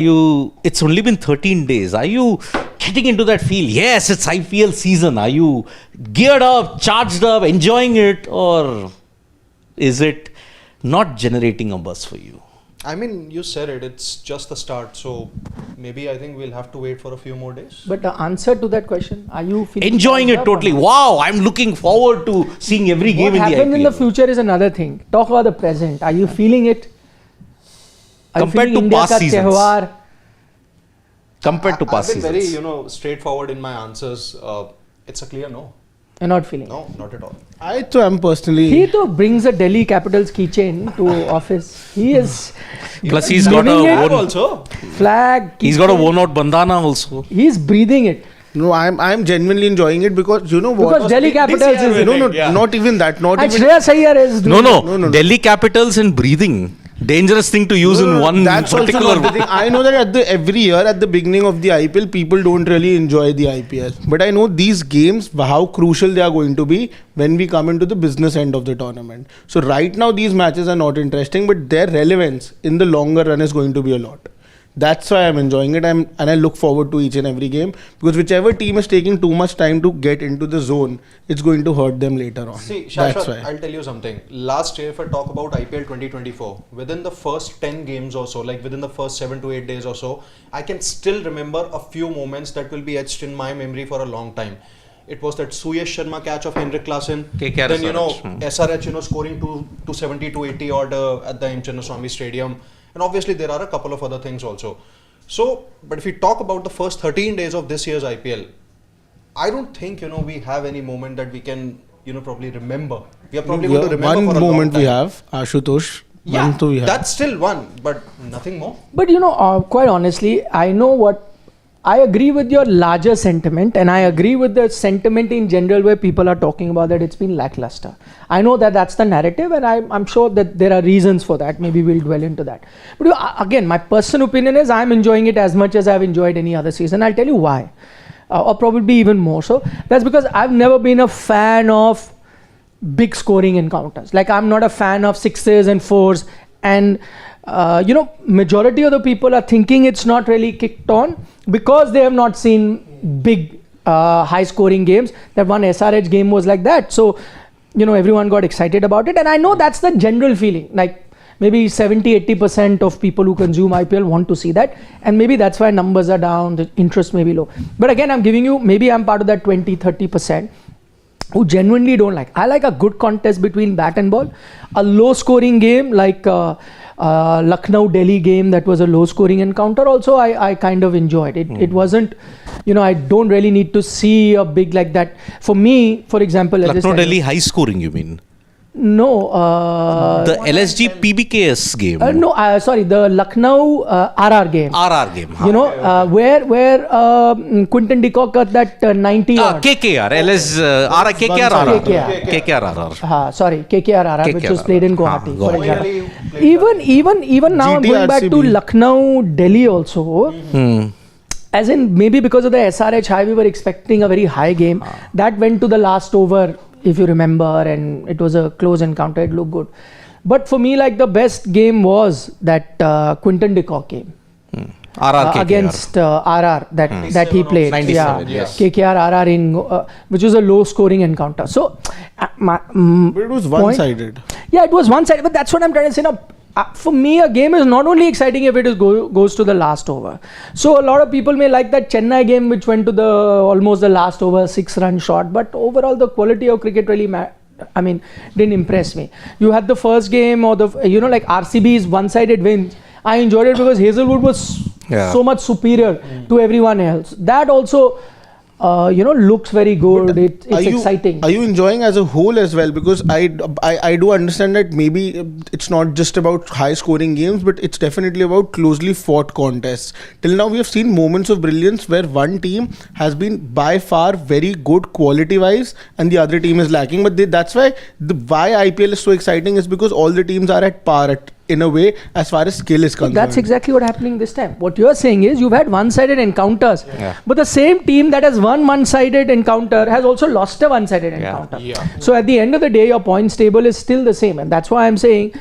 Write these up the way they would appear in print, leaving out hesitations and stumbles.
It's only been 13 days. Are you getting into that feel? Yes, it's IPL season. Are you geared up, charged up, enjoying it? Or is it not generating a buzz for you? I mean, you said it, it's just the start. So maybe I think we'll have to wait for a few more days. But the answer to that question, are you feeling Enjoying it totally. Wow, I'm looking forward to seeing every game in the IPL. What happened in the future is another thing. Talk about the present. Are you feeling it? Compared to past seasons. Compared to past seasons. I've been very, straightforward in my answers. It's a clear no. You're not feeling No, not at all. I too am personally. He too brings a Delhi Capitals keychain to office. He is. Plus, he's got a flag. He's got a worn-out bandana also. He's breathing it. No, I'm genuinely enjoying it because you know what? Because Delhi Capitals is not even that. Not and even. Shreyas Iyer is doing No. Delhi Capitals and breathing. Dangerous thing to use in one that's particular. Also not the thing. I know that every year at the beginning of the IPL, people don't really enjoy the IPL. But I know these games, how crucial they are going to be when we come into the business end of the tournament. So right now, these matches are not interesting, but their relevance in the longer run is going to be a lot. That's why I'm enjoying it, and I look forward to each and every game, because whichever team is taking too much time to get into the zone, it's going to hurt them later on. See, Shashwat, I'll tell you something. Last year, if I talk about IPL 2024, within the first 10 games or so, like within the first 7 to 8 days or so, I can still remember a few moments that will be etched in my memory for a long time. It was that Suyash Sharma catch of Henrik Klassen. KKR then, SRH, scoring 270, 280 odd at the M. Chinnaswamy Stadium. And obviously there are a couple of other things also. So, but if we talk about the first 13 days of this year's IPL, I don't think, we have any moment that we can, probably remember. We are probably going to remember one for a long moment time. we have, Ashutosh. Yeah, that's still one, but nothing more. But quite honestly, I agree with your larger sentiment, and I agree with the sentiment in general where people are talking about that it's been lackluster. I know that that's the narrative, and I'm sure that there are reasons for that. Maybe we'll dwell into that. But again, my personal opinion is I'm enjoying it as much as I've enjoyed any other season. I'll tell you why, or probably even more so. That's because I've never been a fan of big scoring encounters. Like, I'm not a fan of 6s and 4s, and majority of the people are thinking it's not really kicked on because they have not seen big high scoring games. That one SRH game was like that, so everyone got excited about it, and I know that's the general feeling. Like, maybe 70-80% of people who consume IPL want to see that, and maybe that's why numbers are down, the interest may be low. But again, maybe I'm part of that 20-30% who genuinely don't like. I like a good contest between bat and ball. A low scoring game like Lucknow Delhi game, that was a low scoring encounter also, I kind of enjoyed it. It wasn't, I don't really need to see a big like that. For me, for example, Lucknow Delhi high scoring, you mean? No. The LSG PBKS game. Sorry, the Lucknow RR game. RR game. Where Quinton de Kock got that 90 odd. KKR. KKR. Sorry, KKR RR, which was played in Guwahati. For example. Even now I'm going back to Lucknow Delhi also. As in, maybe because of the SRH high, we were expecting a very high game. That went to the last over, if you remember, and it was a close encounter. It looked good. But for me, like, the best game was that Quinton de Kock game. Against RR that he played. 97, yes. KKR RR in which was a low scoring encounter. So but it was one-sided. Yeah, it was one-sided. But that's what I'm trying to say now. For me, a game is not only exciting if it goes to the last over. So a lot of people may like that Chennai game, which went to almost the last over, 6-run shot. But overall, the quality of cricket really didn't impress me. You had the first game, or like RCB's one-sided wins. I enjoyed it because Hazelwood was so much superior to everyone else. That also looks very good. It's exciting. Are you enjoying as a whole as well? Because I do understand that maybe it's not just about high scoring games, but it's definitely about closely fought contests. Till now we have seen moments of brilliance where one team has been by far very good quality wise and the other team is lacking. But that's why IPL is so exciting, is because all the teams are at par in a way as far as skill is concerned. That's exactly what happening this time. What you're saying is you've had one-sided encounters, but the same team that has won one-sided encounter has also lost a one-sided encounter. So at the end of the day, your points table is still the same, and that's why I'm saying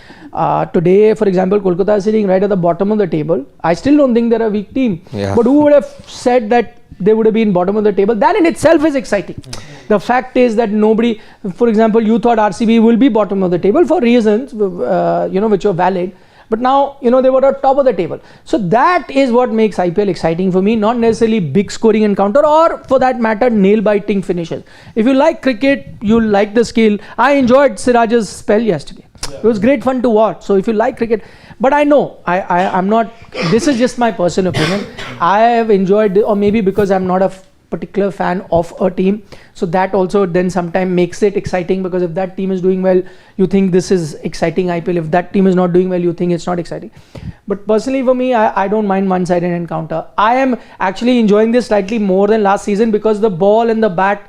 today, for example, Kolkata is sitting right at the bottom of the table. I still don't think they're a weak team, but who would have said that they would have been bottom of the table? That in itself is exciting. The fact is that nobody, for example, you thought RCB will be bottom of the table for reasons which are valid, but now they were at top of the table. So that is what makes IPL exciting for me, not necessarily big scoring encounter or for that matter nail biting finishes. If you like cricket, you like the skill. I enjoyed SRH's spell yesterday. It was great fun to watch. So if you like cricket, but I know I'm not, this is just my personal opinion. I have enjoyed, or maybe because I'm not a particular fan of a team, so that also then sometimes makes it exciting, because if that team is doing well, you think this is exciting IPL. If that team is not doing well, you think it's not exciting. But personally for me, I don't mind one-sided encounter. I am actually enjoying this slightly more than last season because the ball and the bat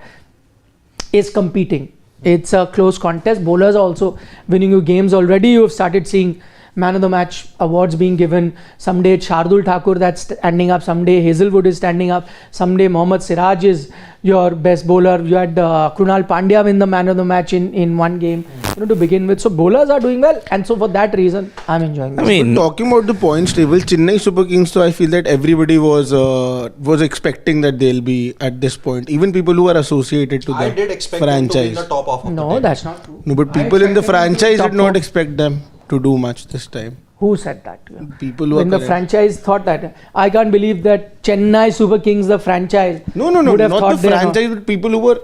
is competing. It's a close contest. Bowlers are also winning you games. Already you have started seeing man of the match awards being given. Someday it's Shardul Thakur that's standing up. Someday Hazelwood is standing up. Someday Mohammad Siraj is your best bowler. You had Krunal Pandya win the man of the match in one game to begin with. So bowlers are doing well, and so for that reason I'm enjoying this. I mean, talking about the points table, Chennai Super Kings, so I feel that everybody was expecting that they'll be at this point. Even people who are associated to the I did expect them to be in franchise. the top half of the No, table. that's not true. No, but I people in the expected them to be franchise top did not four. expect them to do much this time. Who said that to you? People who When are the correct. franchise thought that, I can't believe that Chennai Super Kings, the franchise, No, would have not thought the they're not- franchise, but people who were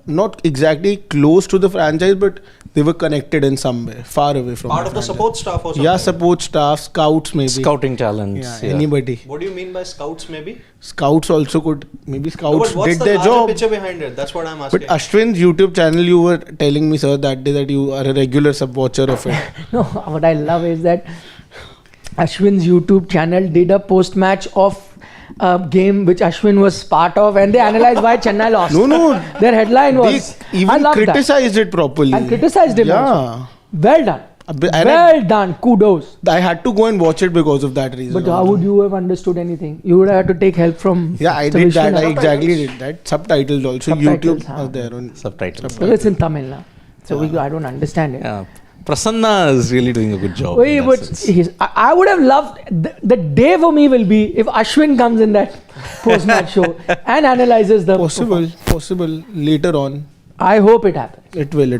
not exactly close to the franchise, but they were connected in some way, far away from Part of the franchise. support staff or something. Yeah, support staff, scouts maybe. Scouting talents. Yeah, anybody. What do you mean by scouts maybe? Scouts also could, maybe No, scouts but what's did the their larger job. picture behind it? That's what I'm But asking. Ashwin's YouTube channel, you were telling me, sir, that day that you are a regular sub-watcher of it. No, what I love is that Ashwin's YouTube channel did a post-match of a game which Ashwin was part of, and they analyzed why Chennai lost. No. Their headline They was, I even love that. criticized it properly. And criticized him Yeah. also. Well done. And Well done. Kudos. I had to go and watch it because of that reason. But how would you have understood anything? You would have had to take help from Yeah, I Mr. did that. I Vishwanath. exactly did that. Subtitles also. Subtitles, YouTube huh? are there on Subtitles. So it's in Tamil now. So I don't understand it. Yeah. Prasanna is really doing a good job. Wait, in that but sense. I would have loved the day for me will be if Ashwin comes in that post-match show and analyzes the possible later on. I hope it happens, It will.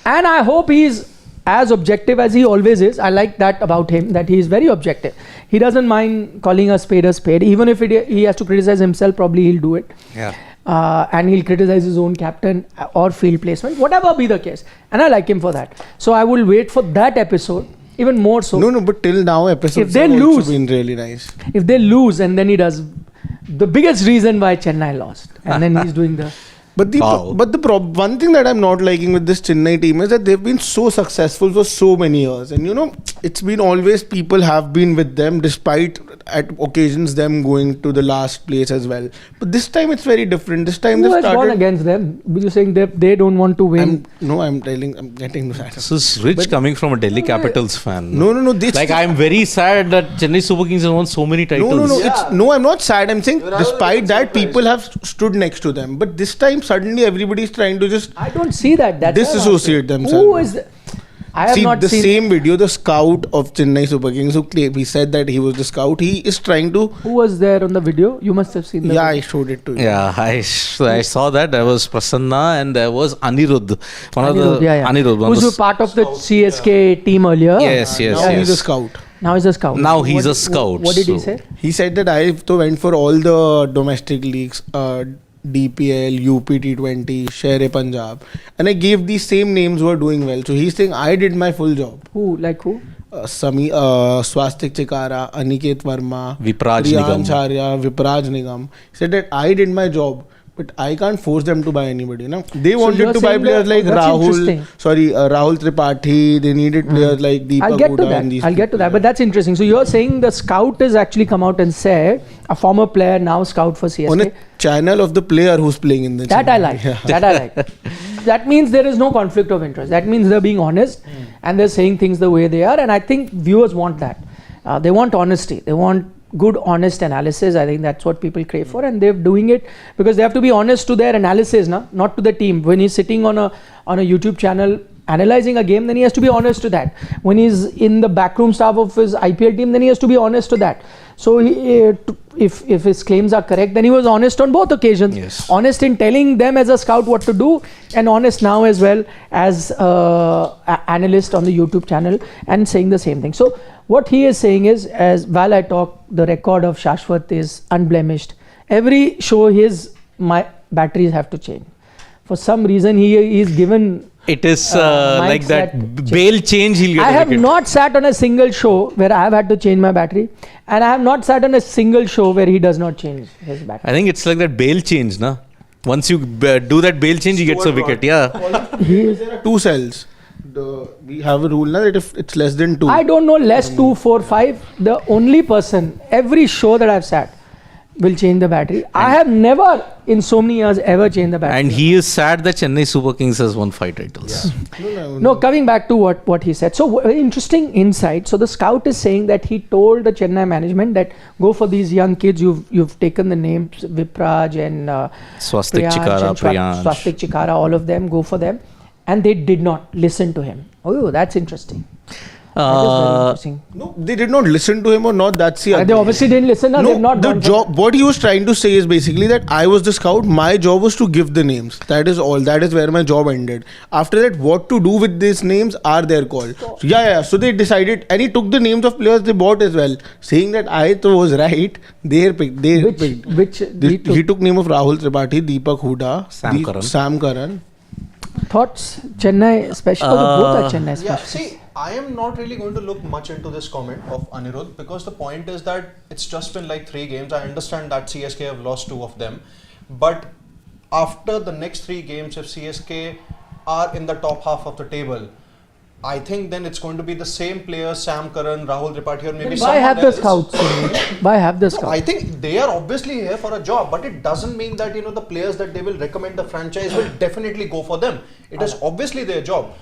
and I hope he's as objective as he always is. I like that about him, that he is very objective. He doesn't mind calling a spade, even if he has to criticize himself. Probably he'll do it. Yeah. And he'll criticize his own captain or field placement, whatever be the case, and I like him for that. So I will wait for that episode even more so. No, but till now episodes If they have lose- also been really nice. If they lose and then he does the biggest reason why Chennai lost, and then he's doing the But Wow. one thing that I'm not liking with this Chennai team is that they've been so successful for so many years, and it's been always people have been with them despite at occasions them going to the last place as well. But this time it's very different. This time who they has gone started. against them? Were you saying they don't want to win? I'm getting to that. This is rich coming from a Delhi Capitals fan. No. Like, I'm very sad that Chennai Super Kings have won so many titles. No. I'm not sad. I'm saying You're despite that, surprised. people have stood next to them. But this time, suddenly everybody is trying to just I don't see that. That's disassociate why I'm asking. themselves. Who is? I have see not the seen. same video. The scout of Chennai Super Kings, who he said that he was the scout. He is trying to. Who was there on the video? You must have seen. The Yeah, I video. showed it to you. Yeah, I saw that. There was Prasanna and there was Anirudh. Anirudh. one of Who's the- part of the CSK team earlier? Yes. Now he's a scout. Now he's a scout. Now he's a scout, What did he so- say? He said that I went for all the domestic leagues, DPL, UP T20, Sher Punjab, and I gave these same names who are doing well. So he's saying I did my full job. Who? Like who? Swastik Chikara, Aniket Verma, Vipraj Priyan Nigam. Charya, Vipraj Nigam. He said that I did my job, but I can't force them to buy anybody. No, they you're wanted to buy saying players that- like that's Rahul. interesting. Rahul Tripathi. They needed players like Deepak I'll get to Huda that. and these. I'll get to that. But that's interesting. So you're saying the scout has actually come out and said a former player now scout for CSK. on a channel of the player who's playing in the. That I channel. like. Yeah. That I like. That means there is no conflict of interest. That means they're being honest and they're saying things the way they are. And I think viewers want that. They want honesty. They want good, honest analysis. I think that's what people crave for, and they're doing it because they have to be honest to their analysis, not to the team. When he's sitting on a YouTube channel analyzing a game, then he has to be honest to that. When he's in the backroom staff of his IPL team, then he has to be honest to that. So if his claims are correct, then he was honest on both occasions. Yes. Honest in telling them as a scout what to do, and honest now as well as analyst on the YouTube channel and saying the same thing. So what he is saying is, as while I talk, the record of Shashwat is unblemished. Every show my batteries have to change. For some reason he is given. It is mics like that that bail change he'll get I a have wicket. not sat on a single show where I have had to change my battery, and I have not sat on a single show where he does not change his battery. I think it's like that bail change, na? Once you do that bail change, he gets a Stuart wicket. Yeah. There are 2 cells. We have a rule now that if it's less than 2. I don't know less 2, 4, 5. The only person, every show that I've sat, will change the battery. I have never in so many years ever changed the battery. And he is sad that Chennai Super Kings has won 5 titles. No, coming back to what he said. So interesting insight. So the scout is saying that he told the Chennai management that go for these young kids. You've taken the names Vipraj and Swastik Priyansh Chikara, and Priyansh. Swastik Chikara, all of them, go for them. And they did not listen to him. Oh, that's interesting. That is very interesting. No, they did not listen to him or not. That's the They other. obviously didn't listen. They've not the gone for- job. What he was trying to say is basically that I was the scout. My job was to give the names. That is all. That is where my job ended. After that, what to do with these names are their call. So, yeah. So they decided, and he took the names of players they bought as well, saying that I was right. They picked. He took name of Rahul Tripathi, Deepak Huda, Sam Curran. Thoughts? Chennai special? Both are Chennai special. Yeah, see, I am not really going to look much into this comment of Anirudh because the point is that it's just been like 3 games. I understand that CSK have lost 2 of them, but after the next 3 games, if CSK are in the top half of the table, I think then it's going to be the same players, Sam Curran, Rahul Tripathi, or maybe Why someone have the else. scouts? Why have the No, scouts? I think they are obviously here for a job, but it doesn't mean that the players that they will recommend the franchise will definitely go for them. It is obviously their job.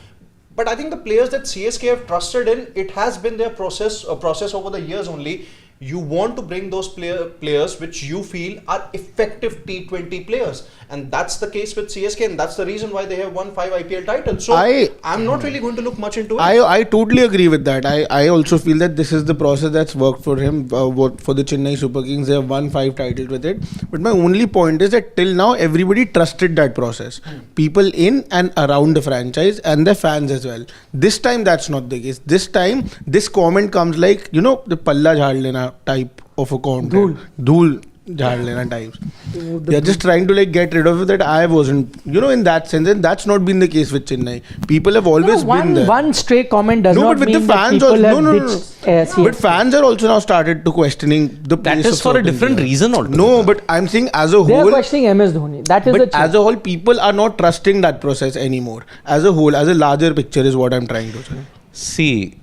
But I think the players that CSK have trusted in, it has been their process over the years only. You want to bring those players which you feel are effective T20 players, and that's the case with CSK, and that's the reason why they have won 5 IPL titles. So I'm not really going to look much into it. I totally agree with that. I also feel that this is the process that's worked for him. For the Chennai Super Kings, they have won 5 titles with it. But my only point is that till now, everybody trusted that process. People in and around the franchise and the fans as well. This time, that's not the case. This time, this comment comes like, the palla jhad lena type of a content. Dhool jhad lena types. They're just trying to get rid of it that I wasn't, in that sense. And that's not been the case with Chennai. People have always been there. One stray comment does No, not but with mean the that fans people also, have ditched But fans are also now started to questioning the That place is of for a certain different players. reason altogether. No, but I'm saying as a They are whole, questioning MS Dhoni. That is the but change. as a whole, people are not trusting that process anymore. As a whole, as a larger picture is what I'm trying to say. See,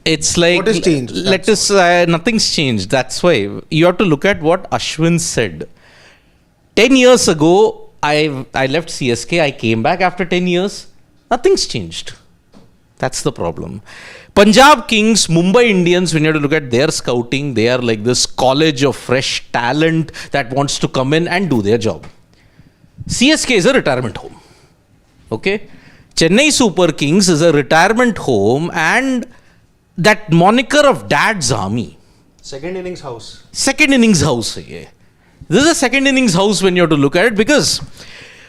it's like What has changed? Let us. Nothing's changed. That's why you have to look at what Ashwin said. 10 years ago, I left CSK. I came back after 10 years. Nothing's changed. That's the problem. Punjab Kings, Mumbai Indians, when you have to look at their scouting, they are like this college of fresh talent that wants to come in and do their job. CSK is a retirement home. Okay? Chennai Super Kings is a retirement home, and that moniker of Dad's Army. Second innings house. Second innings house. This is a second innings house when you have to look at it, because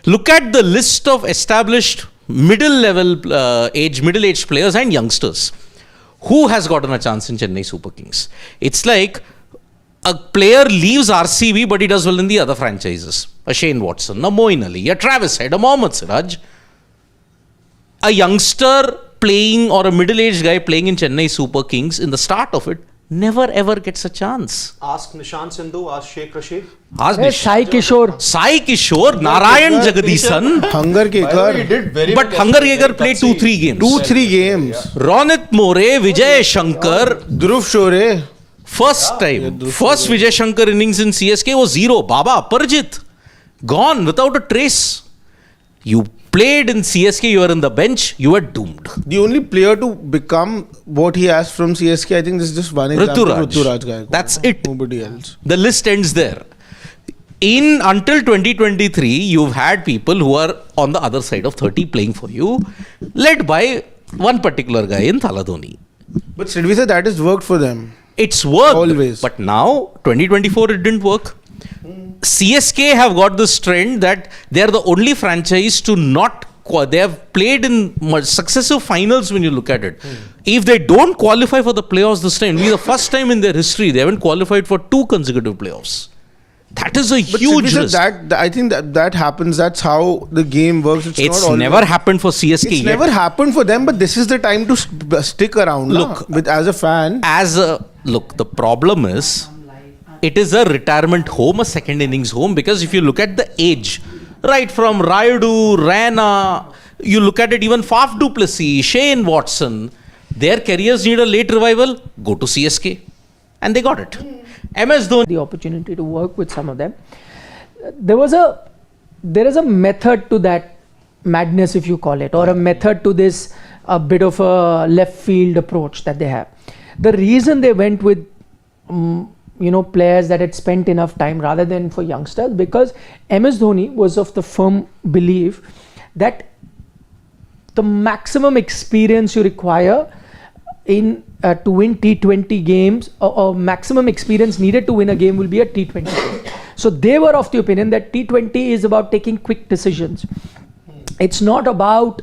look at the list of established middle-aged players and youngsters. Who has gotten a chance in Chennai Super Kings? It's like a player leaves RCB, but he does well in the other franchises. A Shane Watson, a Moeen Ali, a Travis Head, a Mohammad Siraj. A youngster playing or a middle-aged guy playing in Chennai Super Kings in the start of it never ever gets a chance. Ask Nishant Sindhu, ask Sheikh Rashid. Ask Hey, Sai Kishore. Sai Kishore, Narayan Jagadisan. Hunger He Kekar. did very But well Hunger yesterday. Yeager played That's 2-3 games. 2-3 games. Ronit More, Vijay Shankar. Dhruv Shore. First Vijay Shankar innings in CSK was 0. Baba, Parjit. Gone without a trace. You played in CSK, you were in the bench, you were doomed. The only player to become what he has from CSK, I think this is just one example. Ruturaj. Gaikwad. That's it. Nobody else. The list ends there. Until 2023, you've had people who are on the other side of 30 playing for you, led by one particular guy in Thaladoni. But Sidvi said that has worked for them. It's worked. Always. But now, 2024, it didn't work. CSK have got this trend that they are the only franchise to not. They have played in successive finals when you look at it. If they don't qualify for the playoffs this time, it'll be the first time in their history they haven't qualified for 2 consecutive playoffs. That is a But huge Sidvi risk. said that I think that happens. That's how the game works. It's not always- never happened for CSK It's yet. never happened for them, but this is the time to stick around. Look, with as a fan. Look, the problem is it is a retirement home, a second innings home, because if you look at the age, right from Rayudu, Raina, you look at it, even Faf du Plessis, Shane Watson, their careers need a late revival, go to CSK. And they got it. MS Dhoni. The opportunity to work with some of them. There is a method to that madness, if you call it, or a method to this a bit of a left field approach that they have. The reason they went with players that had spent enough time rather than for youngsters, because MS Dhoni was of the firm belief that the maximum experience you require to win T20 games, or maximum experience needed to win a game will be a T20 game. So they were of the opinion that T20 is about taking quick decisions. It's not about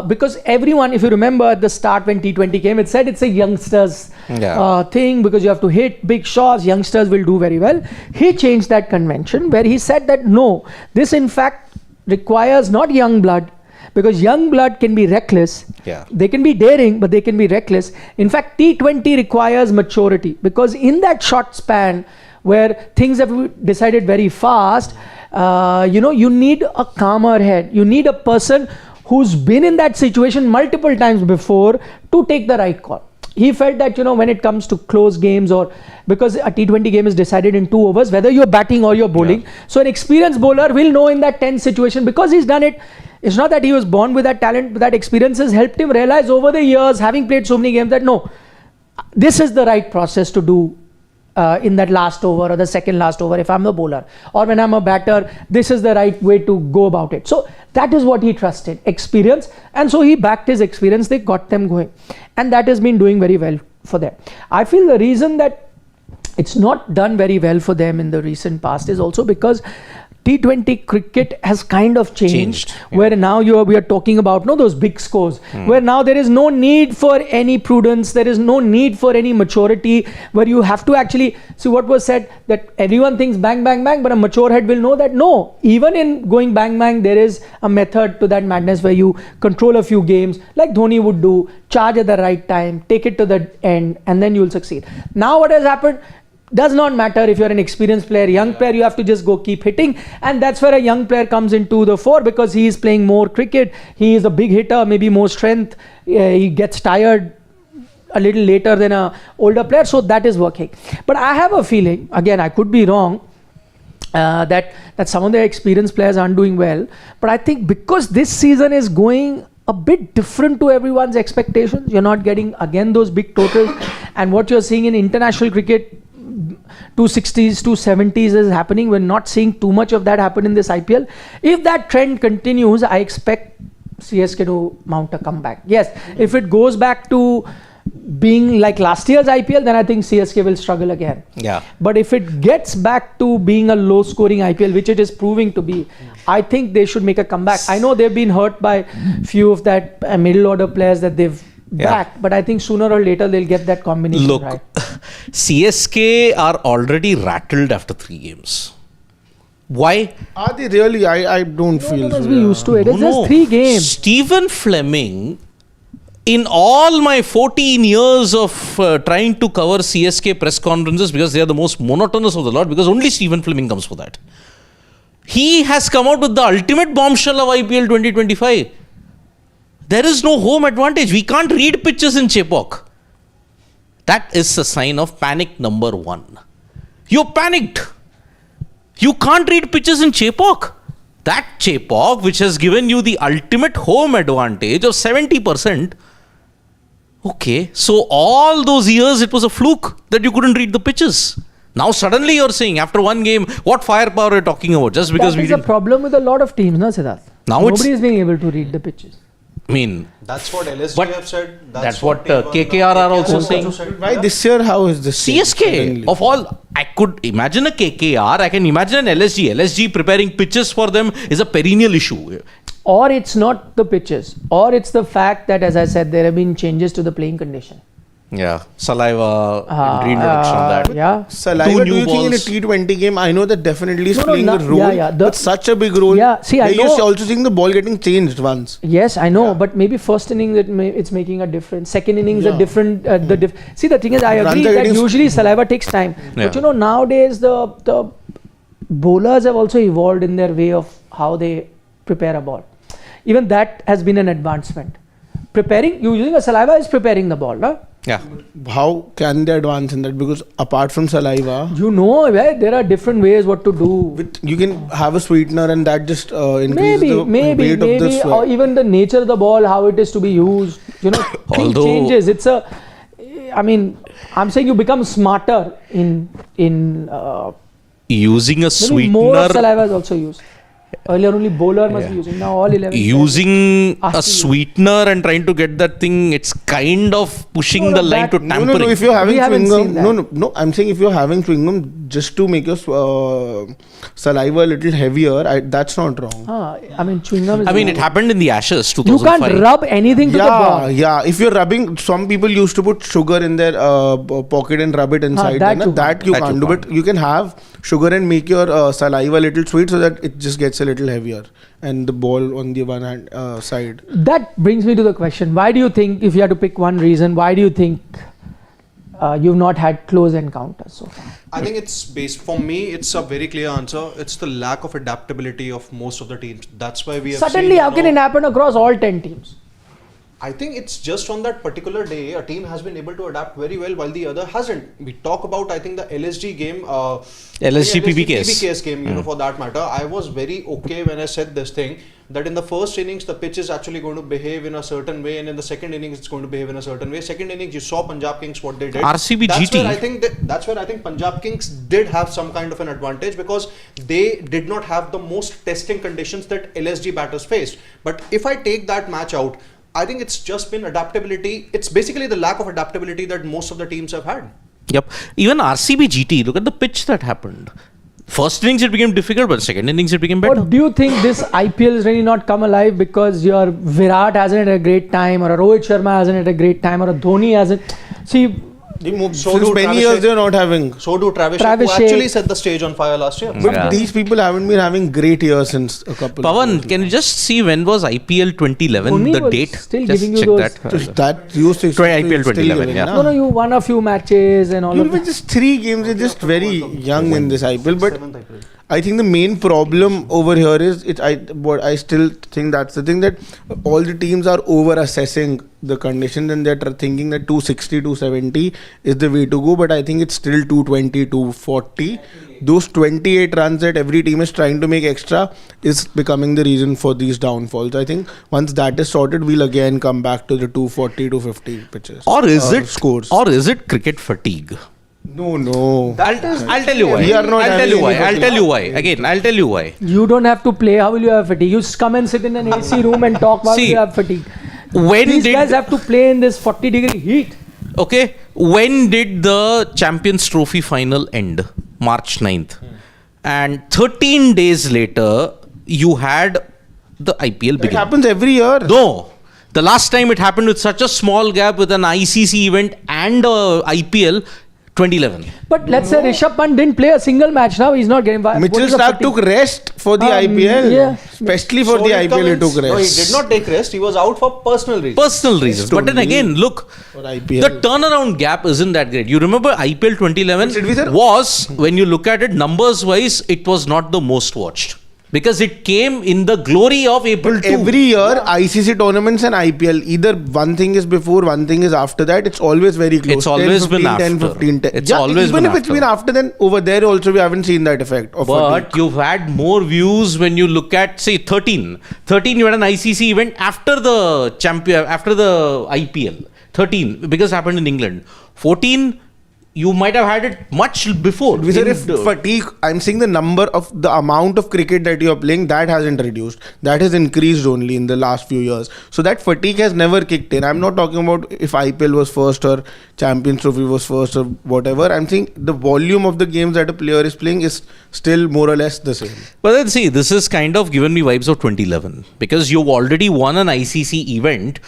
because everyone, if you remember at the start when T20 came, it said it's a youngsters thing because you have to hit big shots, youngsters will do very well. He changed that convention where he said that no, this in fact requires not young blood, because young blood can be reckless. They can be daring, but they can be reckless. In fact, T20 requires maturity, because in that short span where things have decided very fast, you need a calmer head. You need a person who's been in that situation multiple times before to take the right call. He felt that, when it comes to close games, or because a T20 game is decided in 2 overs, whether you're batting or you're bowling. So an experienced bowler will know in that tense situation, because he's done it. It's not that he was born with that talent, but that experience has helped him realize over the years, having played so many games, that no, this is the right process to do in that last over or the second last over if I'm the bowler, or when I'm a batter, this is the right way to go about it. So that is what he trusted, experience, and so he backed his experience. They got them going, and that has been doing very well for them. I feel the reason that it's not done very well for them in the recent past is also because T20 cricket has kind of changed. Where now we are talking about those big scores, where now there is no need for any prudence, there is no need for any maturity, where you have to actually see what was said, that everyone thinks bang bang bang, but a mature head will know that no, even in going bang bang there is a method to that madness where you control a few games like Dhoni would do, charge at the right time, take it to the end, and then you will succeed. Now what has happened does not matter if you're an experienced player, young player, you have to just go keep hitting, and that's where a young player comes into the fore, because he is playing more cricket, he is a big hitter, maybe more strength, he gets tired a little later than a older player, so that is working. But I have a feeling, again I could be wrong, that some of the experienced players aren't doing well, but I think because this season is going a bit different to everyone's expectations, you're not getting again those big totals, and what you're seeing in international cricket, 260s, 270s is happening. We're not seeing too much of that happen in this IPL. If that trend continues, I expect CSK to mount a comeback. Yes, if it goes back to being like last year's IPL, then I think CSK will struggle again. But if it gets back to being a low scoring IPL, which it is proving to be, I think they should make a comeback. I know they've been hurt by few of that middle order players that they've back, but I think sooner or later they'll get that combination right. CSK are already rattled after 3 games. Why? Are they really? I don't feel because so. we used to it. It's just 3 games. Stephen Fleming in all my 14 years of trying to cover CSK press conferences, because they are the most monotonous of the lot, because only Stephen Fleming comes for that, he has come out with the ultimate bombshell of IPL 2025. There is no home advantage. We can't read pitches in Chepauk. That is a sign of panic number one. You're panicked. You can't read pitches in Chepauk. That Chepauk, which has given you the ultimate home advantage of 70%. Okay, so all those years it was a fluke that you couldn't read the pitches. Now suddenly you're saying after one game, what firepower are you talking about? Just because that is a problem with a lot of teams, no, Siddharth? Now Nobody is being able to read the pitches. I mean, That's what LSG but have said. that's what KKR are also saying. Why this year? How is this? CSK, of all, I could imagine a KKR, I can imagine an LSG. LSG preparing pitches for them is a perennial issue. Or it's not the pitches, or it's the fact that, as I said, there have been changes to the playing condition. Yeah, saliva, reintroduction of that. Yeah. Saliva, Two do new you think in a balls. T20 game, I know that definitely is No, playing no, a role, yeah. but such a big role. Yeah, see, I Where you're know- also seeing the ball getting changed once. Yes, I know, but maybe first inning it's making a difference. Second innings a different. See, the thing is, I Runs agree are that getting usually saliva takes time, but Yeah. nowadays the bowlers have also evolved in their way of how they prepare a ball. Even that has been an advancement. Using a saliva is preparing the ball, no? Yeah. How can they advance in that? Because apart from saliva, Right? There are different ways what to do. you can have a sweetener and that just increases Maybe, the weight of the or sweat. even the nature of the ball, how it is to be used. Thing Although- changes. I'm saying you become smarter in Using a maybe more sweetener, saliva is also used. Earlier only bowler must be using. Now all 11. using Has a to use. sweetener and trying to get that thing, it's kind of pushing No, the line that- to No, tampering. no, if you're having We haven't chewing seen gum, that. no, I'm saying if you're having chewing gum just to make your saliva a little heavier, that's not wrong. Chewing gum is. It happened in the Ashes You 2005. can't rub anything to the ball. Yeah. If you're rubbing, some people used to put sugar in their pocket and rub it inside. that That, you that you That can't you do. can't. But you can have sugar and make your saliva a little sweet so that it just gets a little heavier. And the ball on the one hand side. That brings me to the question: why do you think, if you had to pick one reason, why do you think you've not had close encounters so far? I think it's based, for me, it's a very clear answer. It's the lack of adaptability of most of the teams. That's why we have Suddenly, seen, how can it happen across all 10 teams? I think it's just on that particular day, a team has been able to adapt very well while the other hasn't. We talk about, I think, the LSG game. LSG PBKS. PBKS game, for that matter. I was very okay when I said this thing, that in the first innings, the pitch is actually going to behave in a certain way, and in the second innings, it's going to behave in a certain way. Second innings, you saw Punjab Kings, what they did. RCB That's GT. where that's where I think Punjab Kings did have some kind of an advantage, because they did not have the most testing conditions that LSG batters faced. But if I take that match out, I think it's just been adaptability. It's basically the lack of adaptability that most of the teams have had. Yep. Even RCB GT, look at the pitch that happened. First innings it became difficult, but second innings it became better. Or do you think this IPL has really not come alive because your Virat hasn't had a great time, or a Rohit Sharma hasn't had a great time, or a Dhoni hasn't? See, So Since do many Travis years Shea. they're not having. So do Travis, Travis who Shea. actually set the stage on fire last year. But Yeah. these people haven't been having great years since a couple. Pavan, of can you just see when was IPL 2011? Dhoni The was date? still Just giving you check those- that. years. That used to IPL 2011, yeah. no, you won a few matches and all You of were that. just 3 games. You're just very young in this IPL. But 7th April. I think the main problem over here is what I still think that's the thing, that all the teams are over assessing the conditions, and they're thinking that 260, 270 is the way to go. But I think it's still 220, 240. Those 28 runs that every team is trying to make extra is becoming the reason for these downfalls. I think once that is sorted, we'll again come back to the 240, 250 pitches. Or is it scores? Or is it cricket fatigue? No. I'll tell you why. We are not I'll tell you having why. any I'll fatigue. tell you why. Again, I'll tell you why. You don't have to play. How will you have fatigue? You just come and sit in an AC room and talk while See, you have fatigue. When These did guys have to play in this 40-degree heat. Okay, when did the Champions Trophy final end? March 9th. And 13 days later, you had the IPL It begin. happens every year. No. The last time it happened with such a small gap with an ICC event and IPL, 2011. But let's say Rishabh Pant didn't play a single match now. He's not getting. Mitchell Starc took rest for the IPL. yeah. Especially for So the did IPL, he Cummins. took rest. No, he did not take rest. He was out for personal reasons. Personal reasons. But then again, look, For IPL. the turnaround gap isn't that great. You remember IPL 2011 was, when you look at it numbers wise, it was not the most watched. Because it came in the glory of April 2. Every year, ICC tournaments and IPL, either one thing is before, one thing is after that. It's always very close. It's always 10, 15, been 10, after. 15, 10. It's always even been if it's after. been after, then over there also we haven't seen that effect of But fatigue. you've had more views when you look at, say, 13. 13, you had an ICC event after the IPL. 13, because it happened in England. 14, you might have had it much before. Whether if fatigue, I'm saying the number of the amount of cricket that you're playing, that hasn't reduced. That has increased only in the last few years. So that fatigue has never kicked in. I'm not talking about if IPL was first or Champions Trophy was first or whatever. I'm saying the volume of the games that a player is playing is still more or less the same. But then see, this has kind of given me vibes of 2011. Because you've already won an ICC event.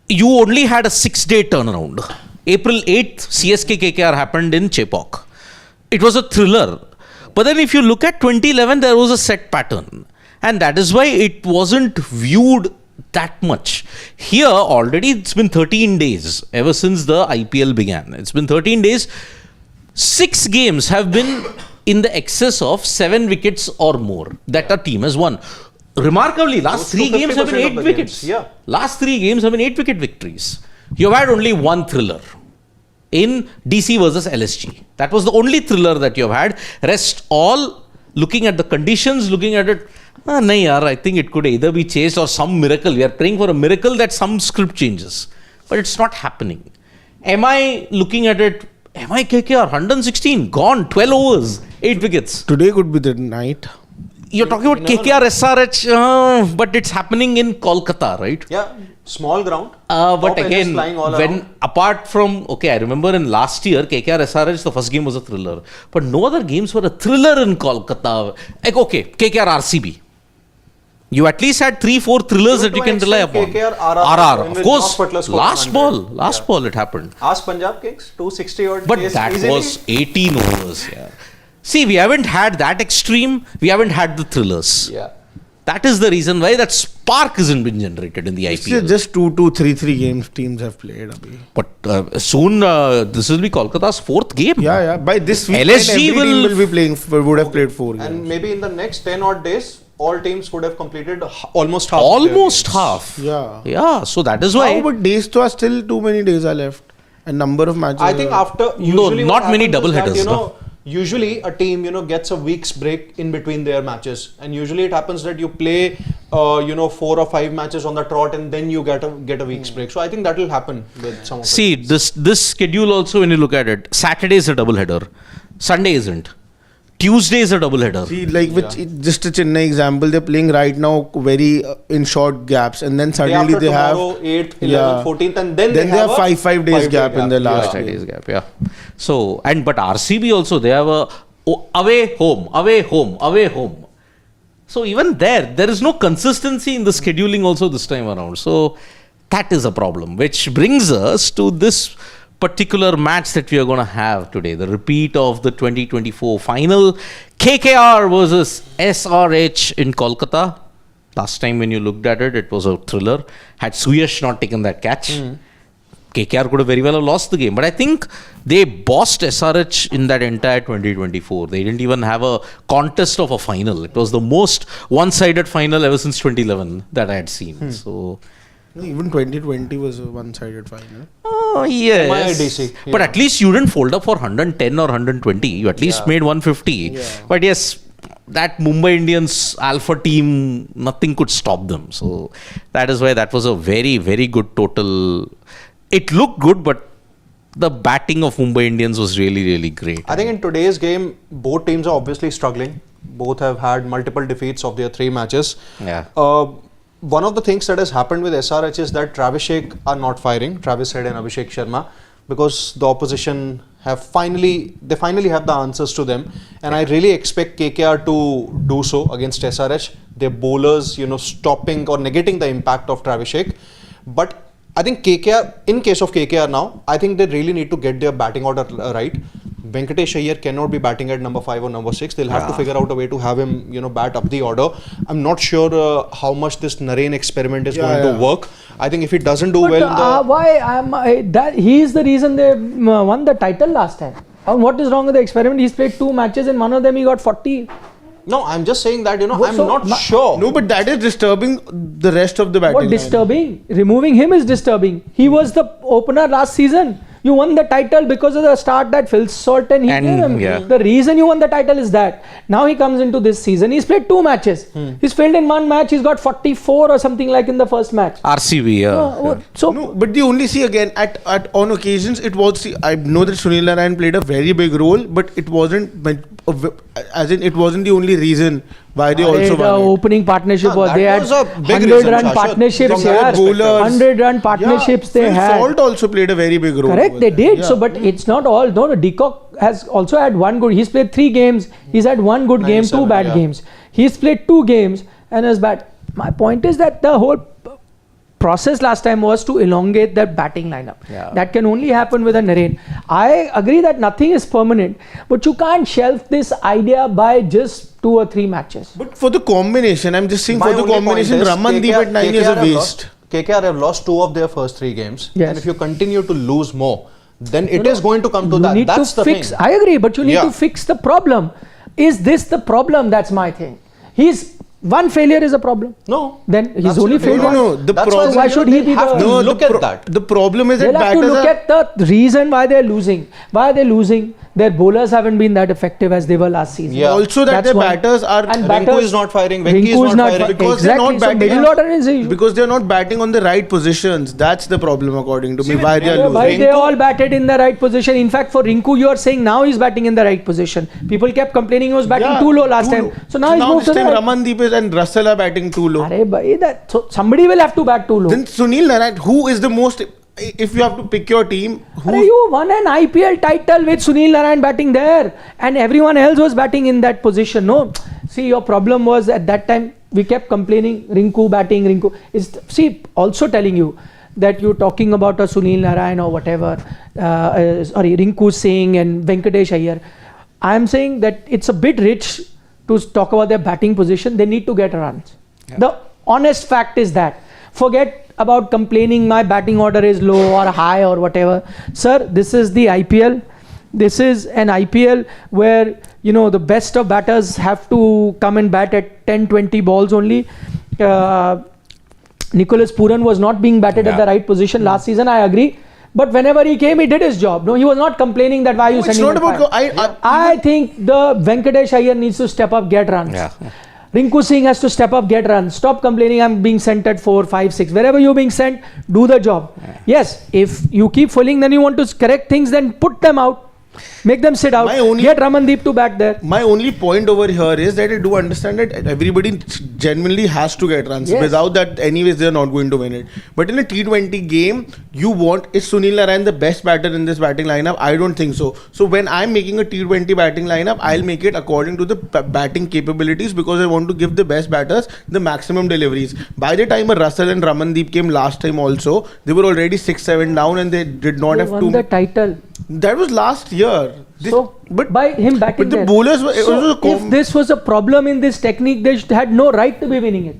You only had a 6-day turnaround. April 8th, CSK KKR happened in Chepauk. It was a thriller. But then if you look at 2011, there was a set pattern. And that is why it wasn't viewed that much. Here, already it's been 13 days ever since the IPL began. It's been 13 days. 6 games have been in the excess of 7 wickets or more that a team has won. Remarkably, last 3 games have been 8 wickets. Yeah. Last 3 games have been 8 wicket victories. You've had only one thriller in DC versus LSG. That was the only thriller that you've had. Rest all, looking at the conditions, looking at it, nahi yaar, I think it could either be chased or some miracle. We are praying for a miracle that some script changes. But it's not happening. Am I looking at it? Am I KKR? 116, gone, 12 overs, 8 wickets. Today could be the night. You're talking about KKR, SRH, but it's happening in Kolkata, right? Yeah, small ground. But Top edges again, flying all when around. apart from, I remember in last year, KKR SRH, the first game was a thriller. But no other games were a thriller in Kolkata. Like, KKR RCB. You at least had 3-4 thrillers that you can rely upon. KKR RR. when Of course, Josh Butler scored last 100. ball it happened. Ask Punjab Kings, 260 odd. But chase that easily. was 18 overs. Yeah. See, we haven't had that extreme. We haven't had the thrillers. Yeah. That is the reason why that spark hasn't been generated in the IPL. Just 2-3 games teams have played. Abhi. But soon, this will be Kolkata's 4th game. Yeah. By this week, LSG every team will will be playing. Would have played 4 games. And maybe in the next 10 odd days, all teams would have completed almost half. of their Almost games. half. Yeah. Yeah, so that is why. How, but days to are still too many days are left. And number of matches. I think after usually not what many happens is that, double-headers, usually a team gets a week's break in between their matches, and usually it happens that you play 4 or 5 matches on the trot, and then you get a week's break. So I think that will happen with some of See, this schedule also, when you look at it, Saturday is a double header, Sunday isn't, Tuesday is a double header. See, just a Chennai example, they're playing right now very in short gaps, and then suddenly they have 8th, 11th, 14th, and then they have a 5 days gap in the last 5 game. days gap, yeah. So, but RCB also, they have a away, home, away, home, away, home. So even there is no consistency in the scheduling also this time around. So that is a problem, which brings us to this particular match that we are going to have today, the repeat of the 2024 final, KKR versus SRH in Kolkata. Last time when you looked at it, it was a thriller. Had Suyash not taken that catch, KKR could have very well have lost the game. But I think they bossed SRH in that entire 2024. They didn't even have a contest of a final. It was the most one-sided final ever since 2011 that I had seen. So, Even 2020 was a one-sided final. oh yes. MIDC, But at least you didn't fold up for 110 or 120. You at least made 150. Yeah. But yes, that Mumbai Indians alpha team, nothing could stop them. So that is why that was a very, very good total. It looked good, but the batting of Mumbai Indians was really, really great. I think in today's game, both teams are obviously struggling. Both have had multiple defeats of their 3 matches. Yeah. One of the things that has happened with SRH is that Travis Sheikh are not firing, Travis Head and Abhishek Sharma, because the opposition have finally have the answers to them, and I really expect KKR to do so against SRH. Their bowlers, stopping or negating the impact of Travis Sheikh. But I think KKR, in case of KKR now, I think they really need to get their batting order right. Venkatesh Iyer cannot be batting at number 5 or number 6. They'll have to figure out a way to have him, bat up the order. I'm not sure how much this Narine experiment is going to work. I think if he doesn't do that he is the reason they won the title last time. What is wrong with the experiment? He's played 2 matches. In one of them he got 40. No, I'm just saying that, I'm not sure. No, but that is disturbing the rest of the batting What disturbing? Removing him is disturbing. He was the opener last season. You won the title because of the start that Phil Salt and he gave him. Yeah. The reason you won the title is that. Now he comes into this season. He's played 2 matches. He's failed in 1 match. He's got 44 or something like in the first match. RCB, yeah. So No, but the only again on occasions it was. I know that Sunil Narine played a very big role, but it wasn't it wasn't the only reason why they also the won. opening partnership was that they had was a big 100 reason, run Shashwat. partnerships. From Yeah. the bowlers. 100 run partnerships they Phil had. Salt also played a very big role. Correct, over they there. did. Yeah. So, but it's not all. No, Deacock has also had 1 good. He's played 3 games. He's had 1 good game, 2 97, bad yeah. games. He's played 2 games and is bad. My point is that the whole process last time was to elongate that batting lineup. Yeah. That can only happen with a Narine. I agree that nothing is permanent, but you can't shelf this idea by just 2 or 3 matches. But for the combination, I'm just saying My for the only point combination, is Ramandeep at 9 is a waste. KKR have lost 2 of their first 3 games. Yes. And if you continue to lose more, then it is going to come to You that. need That's to the fix. thing. I agree, but you need Yeah. to fix the problem. Is this the problem? That's my thing. One failure is a problem. No. Then he's That's only it. failed No, one. no, the That's problem. Why should he be have the- to No, look at that. The problem is that They'll have to batters look are. at the reason why they're losing. Why are they losing? Their bowlers haven't been that effective as they were last season. Yeah. Also that That's their one. batters are. And Rinku is not firing. Venki Rinku is not firing. because they're exactly. not So batting. middle order is a issue. Because they're not batting on the right positions. That's the problem, according to me. Why they are Yeah, why losing. they all batted in the right position. In fact, for Rinku, you are saying now he's batting in the right position. People kept complaining he was batting too low last time. So now he's moved this to the time right. Ramandeep is and Russell are batting too low. Arey bhai, so somebody will have to bat too low. Then Sunil Narine, who is the most? If you have to pick your team, Arey, you won an IPL title with Sunil Narine batting there, and everyone else was batting in that position. No, see, your problem was at that time we kept complaining Rinku batting. Rinku is also telling you that you're talking about a Sunil Narine or whatever. Rinku Singh and Venkatesh Iyer. I am saying that it's a bit rich to talk about their batting position. They need to get runs. Yeah. The honest fact is that. Forget about complaining my batting order is low or high or whatever. Sir, this is the IPL. This is an IPL where, the best of batters have to come and bat at 10-20 balls only. Nicholas Pooran was not being batted at the right position last season, I agree. But whenever he came, he did his job. No, he was not complaining that why you it's sending not him about. I think the Venkatesh Iyer needs to step up, get runs. Yeah. Rinku Singh has to step up, get runs. Stop complaining I'm being sent at 4, 5, 6. Wherever you're being sent, do the job. Yes, if you keep fooling, then you want to correct things, then put them out. Make them sit out. Get Ramandeep to bat there. My only point over here is that I do understand that everybody genuinely has to get runs. Yes. Without that, anyways, they're not going to win it. But in a T20 game, is Sunil Narine the best batter in this batting lineup? I don't think so. So when I'm making a T20 batting lineup, I'll make it according to the batting capabilities because I want to give the best batters the maximum deliveries. By the time Russell and Ramandeep came last time also, they were already 6-7 down and they did not They have won the title. That was last year. But by him batting but the there. bowlers were. If this was a problem in this technique, they had no right to be winning it.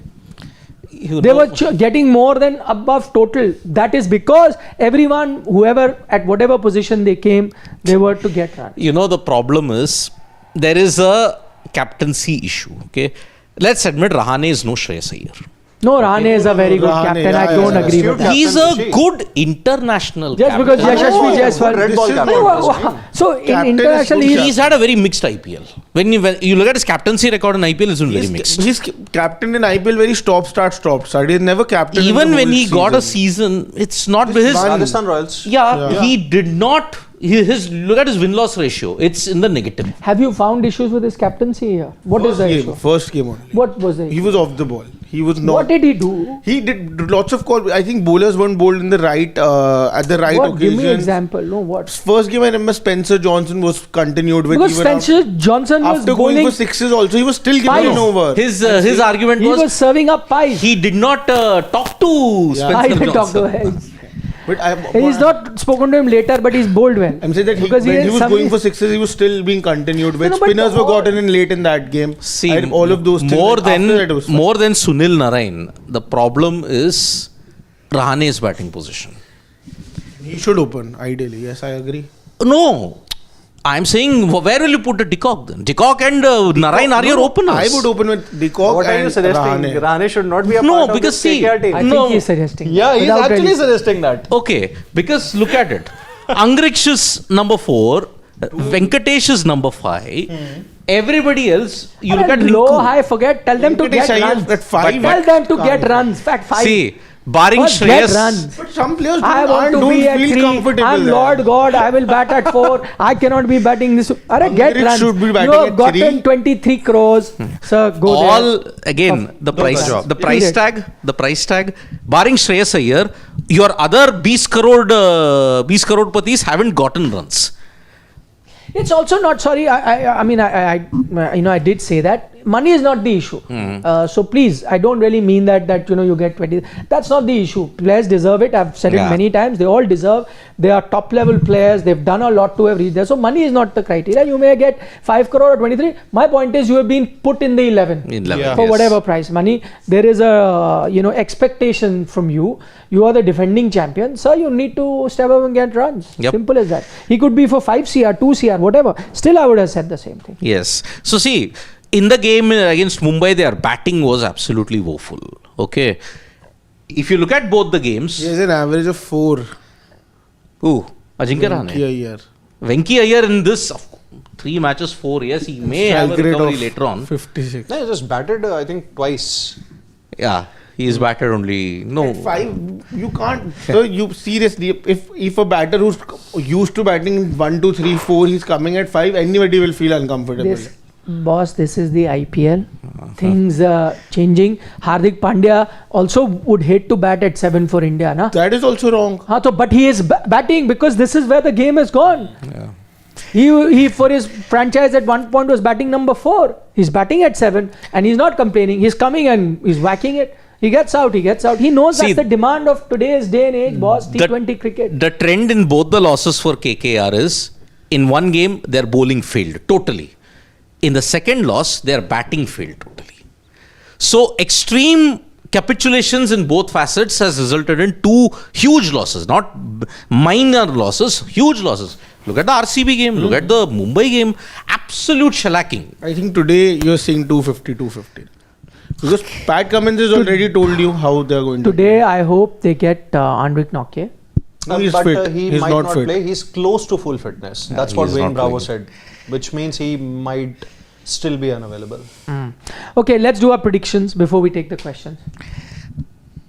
They were getting more than above total. That is because everyone, whoever at whatever position they came, they were to get runs. The problem is there is a captaincy issue. Okay, let's admit Rahane is no Shreyas Iyer. No, Rahane is a very good captain. I don't agree with that. He's a good international Just captain. because Yashasvi Jaiswal. Red ball captain. So in Captain is international, good. He's had a very mixed IPL. When you look at his captaincy record in IPL, it's been very mixed. He's captain in IPL very stop-start. He's never captain. Even when he got a season, it's not his. Rajasthan Royals. Yeah, he did not. Look at his win-loss ratio. It's in the negative. have you found issues with his captaincy here? What is the issue? First game only. What was the issue? He was off the ball. He was not. What did he do? He did lots of calls. I think bowlers weren't bowled in the right at the right What? occasion. Give me an example. No, what? First game I remember Spencer Johnson was continued with. Because even Spencer Johnson was after going bowling. for sixes also, he was still giving Pies. an over. His argument He was serving up pies. he did not talk to I Spencer didn't talk Johnson. to him. He's not spoken to him later, but he's bowled well. I'm saying that Because when he was some- going for sixes, he was still being continued. With No, but spinners were all- gotten in late in that game. See, And all of those things. more After than that, it was fine. more than Sunil Narain, the problem is Rahane's batting position. He should open, ideally. Yes, I agree. No, I'm saying where will you put the Decock then? Decock and Narain are your openers. I would open with Decock What are you and suggesting? Rahane. Rahane should not be a No, part of because this see, KKR team. I No. think he's suggesting. Yeah, he's Without actually really- suggesting that. Okay, because look at it. Angrich is number 4, Venkatesh is number 5. Everybody else, you look at low, Rinku. high, forget. Tell them to Venkatesh get Iyer runs. at 5. Tell them to get runs. Fact 5. See, barring First, get Shreyas, runs. But some players I want to don't be at feel 3. comfortable. I'm there. Lord God. I will bat at 4. I cannot be batting this. Get Angrich runs. should be You batting have at gotten 3. 23 crores. Sir, go all there. again the Don't price, job. the price Period. tag, the price tag. Barring Shreyas Iyer, your other 20 crore patis haven't gotten runs. It's also not, sorry, I mean, I did say that. Money is not the issue. So please, I don't really mean that you get 20. That's not the issue. Players deserve it. I've said it Yeah. many times. They all deserve. They are top level players. They've done a lot to have reached there. So money is not the criteria. You may get 5 crore or 23. My point is you have been put in the 11. In 11, Yeah. For yes. whatever price money. There is a expectation from you. You are the defending champion. Sir, you need to step up and get runs. Yep. Simple as that. He could be for 5 CR, 2 CR, whatever. Still, I would have said the same thing. Yes. So see, in the game against Mumbai, their batting was absolutely woeful. Okay. If you look at both the games, He has an average of 4. ooh, Ajinkya Rahane. a year. Venki Iyer in this 3 matches, 4 years, he may have a Strike rate recovery of later on. 56. No, he just batted, I think, twice. Yeah, he is batted only. No. At 5, you can't. So you seriously, if a batter who's used to batting 1, 2, 3, 4, he's coming at 5, anybody will feel uncomfortable. This is the IPL. Things are changing. Hardik Pandya also would hate to bat at 7 for India, na? That is also wrong. But he is batting because this is where the game has gone. Yeah. He for his franchise at one point was batting number 4. He's batting at 7 and he's not complaining. He's coming and he's whacking it. He gets out. He knows See, that's the demand of today's day and age, boss. T20 cricket. The trend in both the losses for KKR is in one game their bowling failed totally. In the second loss, their batting failed totally. So extreme capitulations in both facets has resulted in 2 huge losses, not minor losses, huge losses. Look at the RCB game, look at the Mumbai game, absolute shellacking. I think today you're seeing 250. Because Pat Cummins has already told you how they're going to. Today, I hope they get Andrik Nokia. No, he's but fit. He He's might not not fit. play. He's close to full fitness. That's he what is Wayne not Bravo playing. said, which means he might still be unavailable. Okay, let's do our predictions before we take the questions.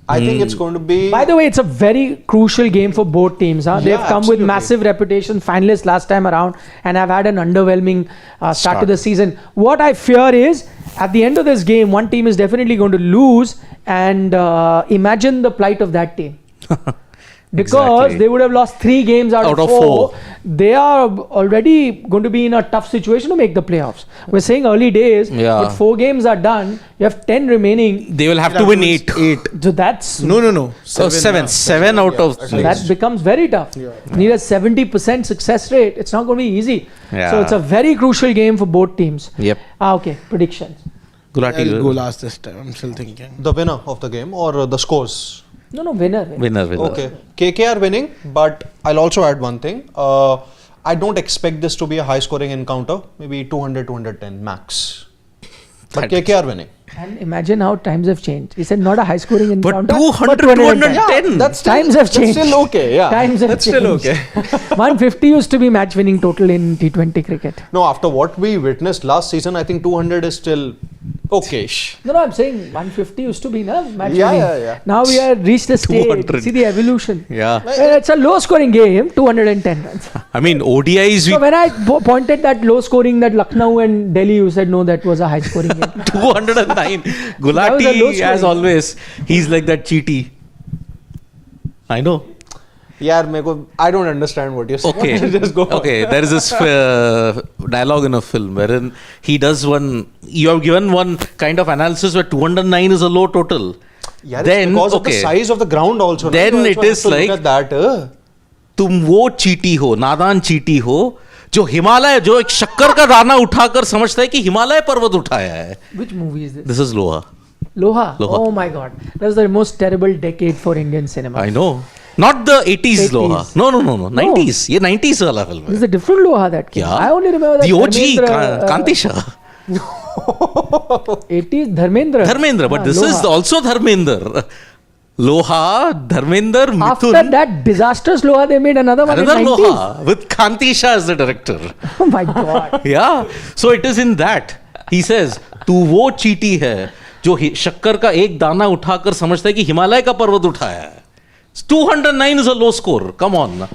I think it's going to be. By the way, it's a very crucial game for both teams. Huh? They've Yeah, come with absolutely. massive reputation, finalists last time around, and have had an underwhelming start to the season. What I fear is, at the end of this game, one team is definitely going to lose, and imagine the plight of that team. Because Exactly. they would have lost 3 games out of 4. They are already going to be in a tough situation to make the playoffs. We're saying early days, Yeah. but 4 games are done. You have 10 remaining. They will have to win 8. 8. So that's No. So 7 out of So that becomes very tough. You need a 70% success rate. It's not going to be easy. Yeah. So it's a very crucial game for both teams. Yep. Okay, predictions. Gulati, I'll go last this time. I'm still thinking. the winner of the game or the scores? No, winner. winner. Okay. KKR winning, but I'll also add one thing. I don't expect this to be a high scoring encounter. Maybe 200, 210 max. But That- KKR winning. And imagine how times have changed. He said not a high scoring But encounter. 200, 210. 210. That's still, Times have changed. That's still okay. Yeah. Times have that's changed. still okay. 150 used to be match winning total in T20 cricket. No, after what we witnessed last season, I think 200 is still okay-ish. No, I'm saying 150 used to be match Yeah, winning. yeah. Now we are reached the stage. 200. See the evolution. Yeah. Well, it's a low scoring game, 210 runs. I mean, ODIs, So when I pointed that low scoring, that Lucknow and Delhi, you said no, that was a high scoring game. 209. That was a low Gulati, as scoring. always, he's like that cheaty. I know. Yeah, I don't understand what you're saying. Okay. Just go on. Okay. There is this dialogue in a film wherein he does one. You have given one kind of analysis where 209 is a low total. Yeah, then it's because of the okay, size of the ground also. no? Then You it also have is to look like at that. तुम वो चीटी हो, नादान चीटी हो, जो हिमालय, जो एक शक्कर का दाना उठाकर समझता है कि हिमालय पर्वत उठाया है. Which movie is this? This is Loha. Loha. Loha. Oh my god. That was the most terrible decade for Indian cinema. I know. Not the 80s 80s. Loha. No. 90s. ये 90s वाला film This है. is a different Loha that came. Yeah. I only remember that The OG Dharmendra, Kanti Shah. 80s Dharmendra. But Ah, this is Loha. also Dharmendra. Loha, Dharmender, After Mithun. that disastrous Loha, they made another one Another in 90s. Loha with Kanti Shah as the director. Oh my god. Yeah. So it is in that. He says, तू वो चीटी है जो शक्कर का एक दाना उठाकर समझता है कि हिमालय का पर्वत उठाया है. 209 is a low score. Come on.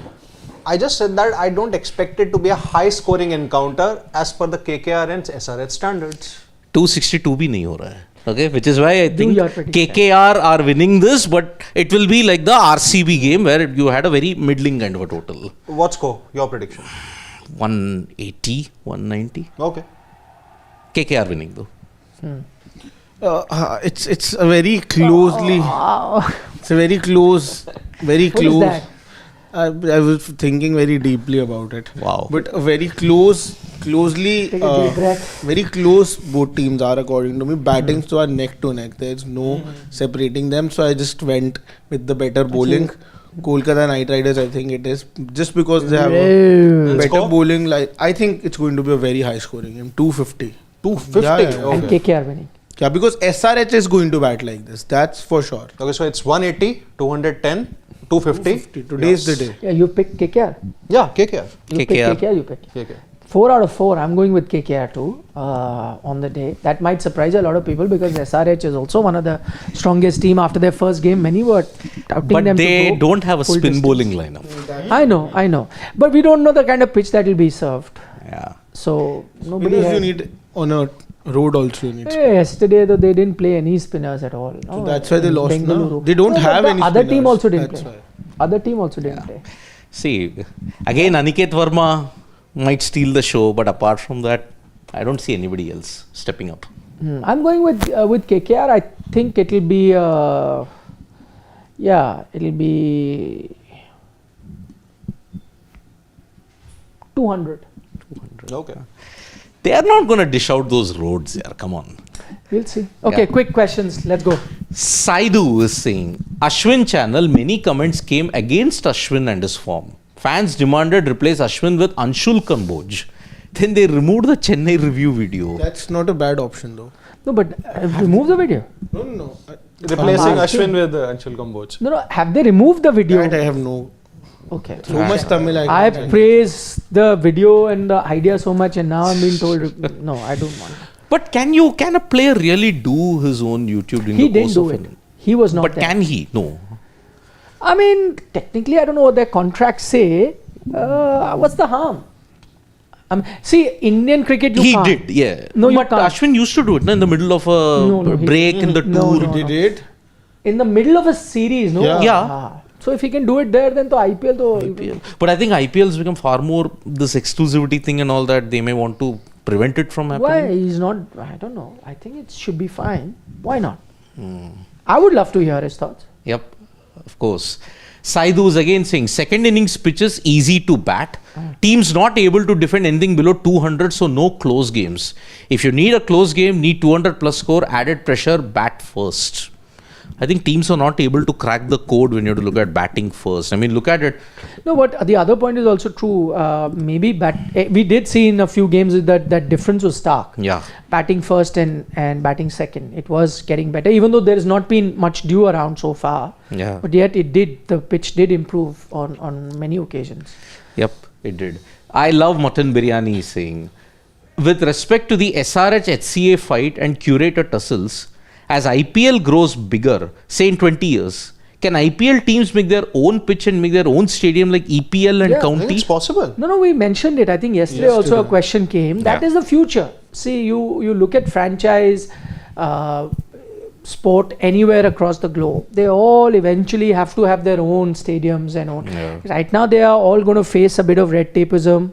I just said that I don't expect it to be a high scoring encounter as per the KKR and SRH standards. 262 भी नहीं हो रहा है. Okay, which is why I think your prediction. KKR are winning this, but it will be like the RCB game where you had a very middling kind of a total. What score? Your prediction? 180, 190. Okay. KKR winning though. It's a very closely. It's a very close. Very What is close. that? I was thinking very deeply about it. Wow. But a very closely. Take a deep breath. Very close both teams are according to me. Batting so are neck to neck. There's no separating them. So I just went with the better bowling. Kolkata Knight Riders, I think it is. Just because they have a better Score? bowling. Like I think it's going to be a very high scoring game. 250. 250. Yeah. And Okay. KKR winning. Yeah, because SRH is going to bat like this. That's for sure. Okay, so it's 180, 210, 250. Today is the day. Yeah, you picked KKR. Yeah, KKR. You KKR. picked KKR, you picked. KKR. 4 out of 4. I'm going with KKR too on the day. That might surprise a lot of people because SRH is also one of the strongest team after their first game. Many were touting But them they to go don't have a full spin distance. bowling lineup. I know. But we don't know the kind of pitch that will be served. Yeah. So nobody Because has- you need on a road also you need. Hey, yesterday though they didn't play any spinners at all. So that's why they lost. No? Bengaluru. They don't No, but have the any. other team spinners. also didn't That's play. why. Other team also didn't play. See, again, Aniket Verma might steal the show, but apart from that, I don't see anybody else stepping up. I'm going with KKR. I think it'll be it'll be 200. Okay. They are not going to dish out those roads here. Come on. We'll see. Okay, Yeah. quick questions. Let's go. Saidu is saying, Ashwin channel, many comments came against Ashwin and his form. Fans demanded replace Ashwin with Anshul Kamboj. Then they removed the Chennai review video. That's not a bad option though. No, but remove the video. No. Replacing Martin. Ashwin with Anshul Kamboj. No, have they removed the video? That I have no. Okay. So much Tamil I can't. praised the video and the idea so much, and now I'm being told no, I don't want. But can a player really do his own YouTube during He the didn't course do of it. an- He was not But there. can he? No. I mean, technically, I don't know what their contracts say. What's the harm? See, Indian cricket, you He can't. did, yeah. No, you but can't. Ashwin used to do it in the middle of a No, he- break in the No, tour. no. Did it? In the middle of a series, no? Yeah. Yeah. Ah. So if he can do it there, then to IPL, though. IPL. But I think IPL has become far more this exclusivity thing and all that. They may want to prevent it from happening. Why? He's not. I don't know. I think it should be fine. Why not? I would love to hear his thoughts. Yep, of course. Saidu is again saying second innings pitches easy to bat. Teams not able to defend anything below 200, so no close games. If you need a close game, need 200 plus score, added pressure, bat first. I think teams are not able to crack the code when you have to look at batting first. I mean, look at it. No, but the other point is also true. Maybe we did see in a few games that difference was stark. Yeah. Batting first and batting second. It was getting better, even though there has not been much dew around so far. Yeah. But yet the pitch did improve on many occasions. Yep, it did. I love mutton biryani saying, with respect to the SRH HCA fight and curator tussles, as IPL grows bigger, say in 20 years, can IPL teams make their own pitch and make their own stadium like EPL and Yeah, I I think county? it's possible. No, we mentioned it. I think yesterday also a question came. That Yeah. is the future. See, you look at franchise sport anywhere across the globe. They all eventually have to have their own stadiums and own. Yeah. Right now, they are all going to face a bit of red tapeism.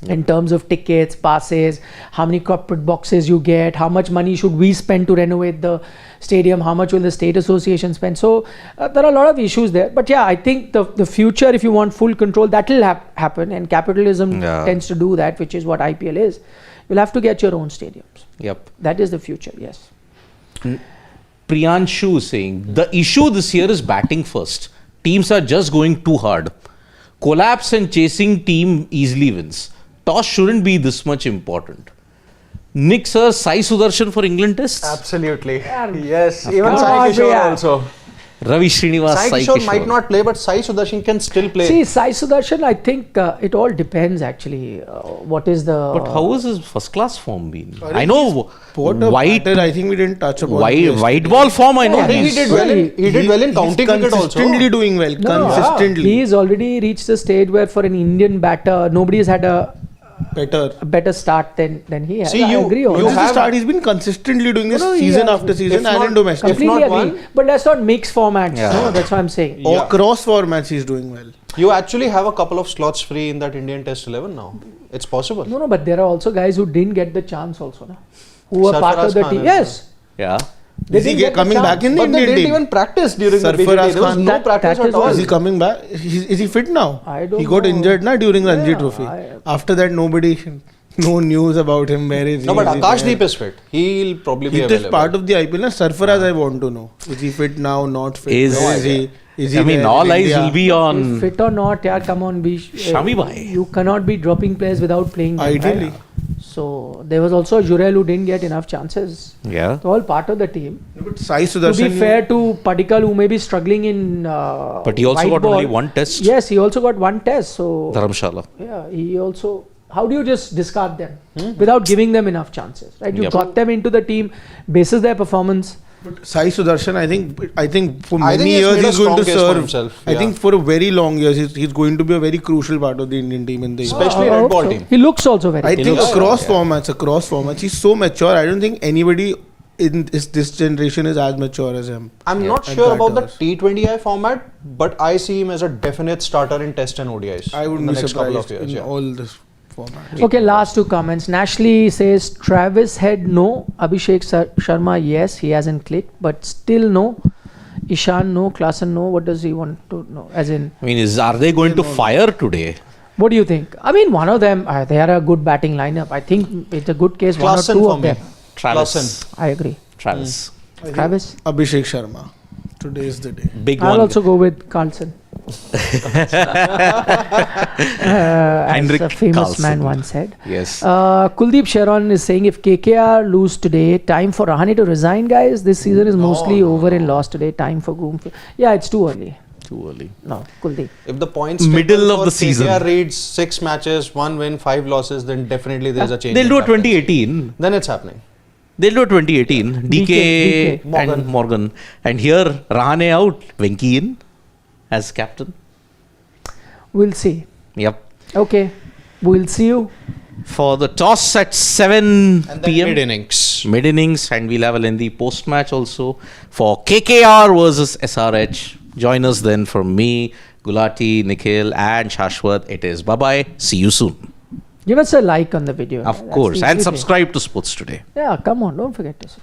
in terms of tickets, passes, how many corporate boxes you get, how much money should we spend to renovate the stadium, how much will the state association spend. So there are a lot of issues there. But yeah, I think the future, if you want full control, that will happen. And capitalism tends to do that, which is what IPL is. You'll have to get your own stadiums. Yep. That is the future, yes. Priyanshu saying, the issue this year is batting first. Teams are just going too hard. Collapse and chasing team easily wins. Toss shouldn't be this much important. Nick sir, Sai Sudarshan for England tests? Absolutely. Yes. Even course, Sai Kishore yeah. also. Ravi Srinivas, Sai Kishore might not play, but Sai Sudarshan can still play. See, Sai Sudarshan, I think it all depends actually. What is the... But how has his first class form been? Sorry, I know What a white batter, I think we didn't touch upon white ball form, I know. Yeah, I think he he's- did well. He did well in county cricket also. Consistently doing well. Consistently. He's already reached the stage where for an Indian batter, nobody has had a better start than he has. See, I you- agree. you also. Since the have- start, he's been consistently doing this No, no, season yeah. after season If and not- in domestic. Completely not agree. one- But that's not mixed formats. Yeah. No, that's what I'm saying. Yeah. Across formats, he's doing well. You actually have a couple of slots free in that Indian Test 11 now. It's possible. No, but there are also guys who didn't get the chance also. No? Who were part Sarfaraz of the Khan team. as Yes. Yeah. They Is he didn't get the coming chance. back in the But they Indian didn't team? even practice during the Sarfaraz BJT. There was Khan. no That practice is at all. what- Is he coming back? Is he fit now? I don't He got know. injured na during Ranji Yeah, Trophy. I- After that, no news about him. Where is he? No, but Is he there? Akashdeep is fit. He'll probably be He is available. part of the IPL. Na? Sarfaraz, I want to know. Is he fit now? Not fit? Is- Where is he? Is he I mean, there all in eyes India? will be If on fit or not, yeah, come on, be. Shami bhai. You cannot be dropping players without playing them. Ideally. Right? So there was also Jurel who didn't get enough chances. Yeah. It's all part of the team. But Sai To Sudarshan. be fair to Padikkal, who may be struggling in. But he also white got ball. only one test. Yes, he also got one test. So Dharamshala. yeah, he also. How do you just discard them without giving them enough chances? Right, you Yep. got them into the team, basis their performance. Sai Sudarshan, I think for I many think he's years made a he's going to strong case for serve. himself, I yeah. think for a very long years he's going to be a very crucial part of the Indian team in the year. Especially I red hope ball so. team. He looks also very. I good. think looks- across formats, he's so mature. I don't think anybody in this generation is as mature as him. I'm not And sure about the batters. T20I format, but I see him as a definite starter in Test and ODIs. I in wouldn't the be next couple of surprised years. in Yeah. all this formats. Okay, last two comments. Nashley says Travis Head no, Abhishek Sharma yes, he hasn't clicked, but still no. Ishan no, Klaasen no. What does he want to know? As in, I mean, are they going to fire today? what do you think? I mean, one of them, they are a good batting lineup. I think it's a good case. One or Klaasen two for of me. them. Travis. I agree. Travis. Travis. Abhishek Sharma. Today is the day. Big I'll one. also go with Carlson. As Heinrich a famous Carlson. man once said. Yes. Kuldeep Sharon is saying if KKR lose today, time for Rahane to resign, guys. This season is mostly over and lost today. Time for Groom. Yeah, it's too early. Too early. No, Kuldeep. If the points Middle table of for the season. KKR reads 6 matches, 1 win, 5 losses, then definitely there's a change. They'll in do a captains. 2018. Then it's happening. They'll do a 2018. DK, DK. and Morgan. And here, Rahane out, Venki in as captain. We'll see. Yep. Okay. We'll see you. For the toss at 7 And then p.m. mid innings. Mid innings, and we'll have a lengthy post match also for KKR versus SRH. Join us then from me, Gulati, Nikhil, and Shashwat. It is bye bye. See you soon. Give us a like on the video. Of That's course. the And easy thing. subscribe to Sports Today. Yeah, come on. Don't forget to say.